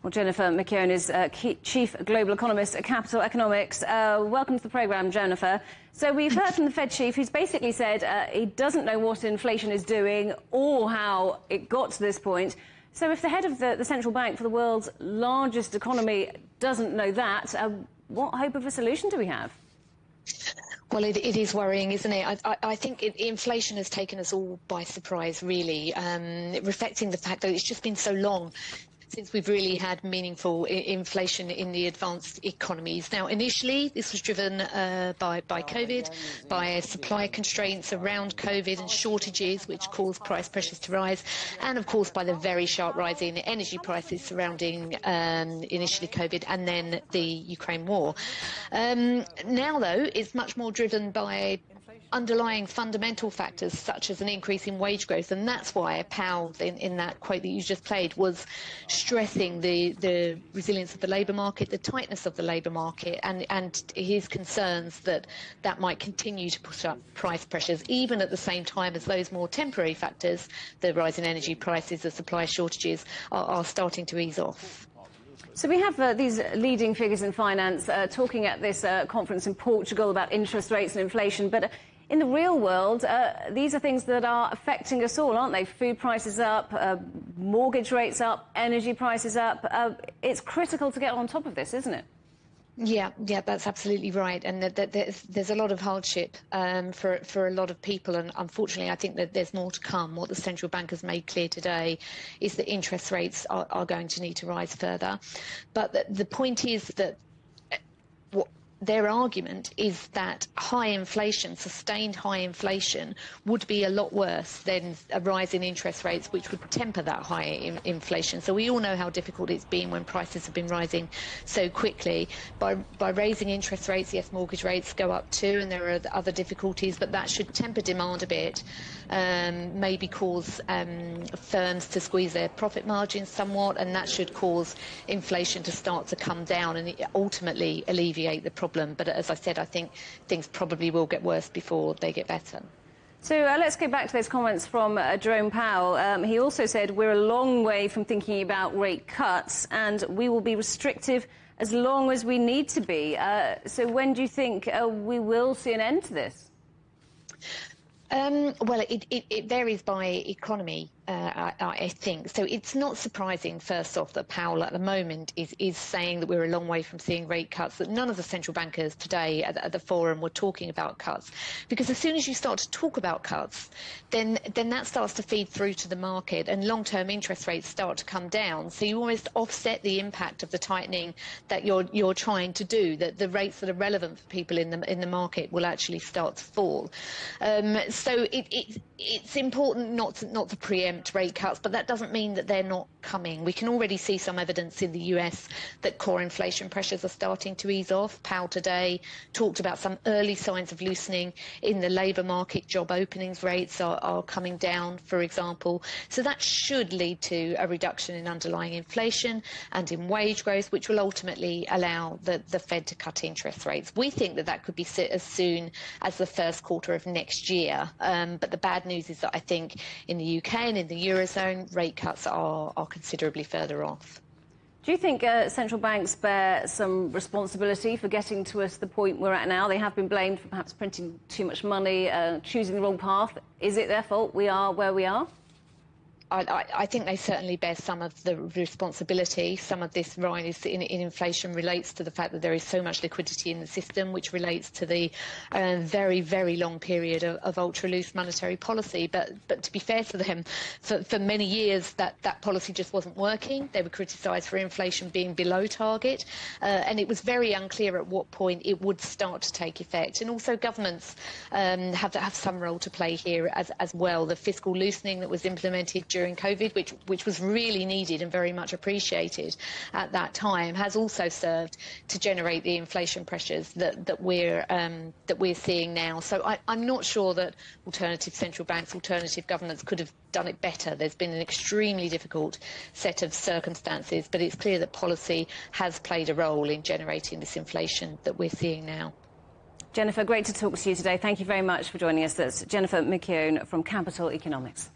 Well, Jennifer McKeown is Chief Global Economist at Capital Economics. Welcome to the programme, Jennifer. So we've heard from the Fed chief, who's basically said he doesn't know what inflation is doing or how it got to this point. So if the head of the central bank for the world's largest economy doesn't know that, what hope of a solution do we have? Well, it is worrying, isn't it? I think inflation has taken us all by surprise, really, reflecting the fact that it's just been so long since we've really had meaningful inflation in the advanced economies. Now, initially, this was driven by COVID, by supply constraints around COVID and shortages, which caused price pressures to rise, and, of course, by the very sharp rise in energy prices surrounding initially COVID and then the Ukraine war. Now, though, it's much more driven by underlying fundamental factors such as an increase in wage growth, and that's why Powell, in that quote that you just played, was stressing the resilience of the labour market, the tightness of the labour market, and his concerns that that might continue to push up price pressures, even at the same time as those more temporary factors, the rise in energy prices, the supply shortages, are starting to ease off. So we have these leading figures in finance talking at this conference in Portugal about interest rates and inflation, but in the real world, these are things that are affecting us all, aren't they? Food prices up, mortgage rates up, energy prices up. It's critical to get on top of this, isn't it? Yeah, that's absolutely right. And there's a lot of hardship for a lot of people. And unfortunately, I think that there's more to come. What the central bank has made clear today is that interest rates are going to need to rise further. But the point is that their argument is that high inflation, sustained high inflation, would be a lot worse than a rise in interest rates, which would temper that high inflation. So we all know how difficult it's been when prices have been rising so quickly. By raising interest rates, yes, mortgage rates go up too, and there are other difficulties, but that should temper demand a bit, maybe cause firms to squeeze their profit margins somewhat, and that should cause inflation to start to come down and ultimately alleviate the problem. But as I said, I think things probably will get worse before they get better. So let's go back to those comments from Jerome Powell. He also said we're a long way from thinking about rate cuts, and we will be restrictive as long as we need to be. So when do you think we will see an end to this? Well, it varies by economy, I think. So it's not surprising, first off, that Powell at the moment is saying that we're a long way from seeing rate cuts, that none of the central bankers today at the forum were talking about cuts. Because as soon as you start to talk about cuts, then that starts to feed through to the market and long-term interest rates start to come down. So you almost offset the impact of the tightening that you're trying to do, that the rates that are relevant for people in the market will actually start to fall. So it's important not to preempt rate cuts, but that doesn't mean that they're not coming. We can already see some evidence in the US that core inflation pressures are starting to ease off. Powell today talked about some early signs of loosening in the labour market. Job openings rates are coming down, for example. So that should lead to a reduction in underlying inflation and in wage growth, which will ultimately allow the Fed to cut interest rates. We think that could be as soon as the first quarter of next year. But the bad news is that I think in the UK and in the Eurozone, rate cuts are considerably further off. Do you think central banks bear some responsibility for getting to us the point we're at now? They have been blamed for perhaps printing too much money, choosing the wrong path. Is it their fault we are where we are? I think they certainly bear some of the responsibility. Some of this rise in inflation relates to the fact that there is so much liquidity in the system, which relates to the very, very long period of ultra-loose monetary policy. But to be fair to them, for many years that policy just wasn't working. They were criticised for inflation being below target, and it was very unclear at what point it would start to take effect. And also governments have some role to play here as well. The fiscal loosening that was implemented during COVID, which was really needed and very much appreciated at that time, has also served to generate the inflation pressures that we're seeing now. So I'm not sure that alternative central banks, alternative governments could have done it better. There's been an extremely difficult set of circumstances, but it's clear that policy has played a role in generating this inflation that we're seeing now. Jennifer, great to talk to you today. Thank you very much for joining us. That's Jennifer McKeown from Capital Economics.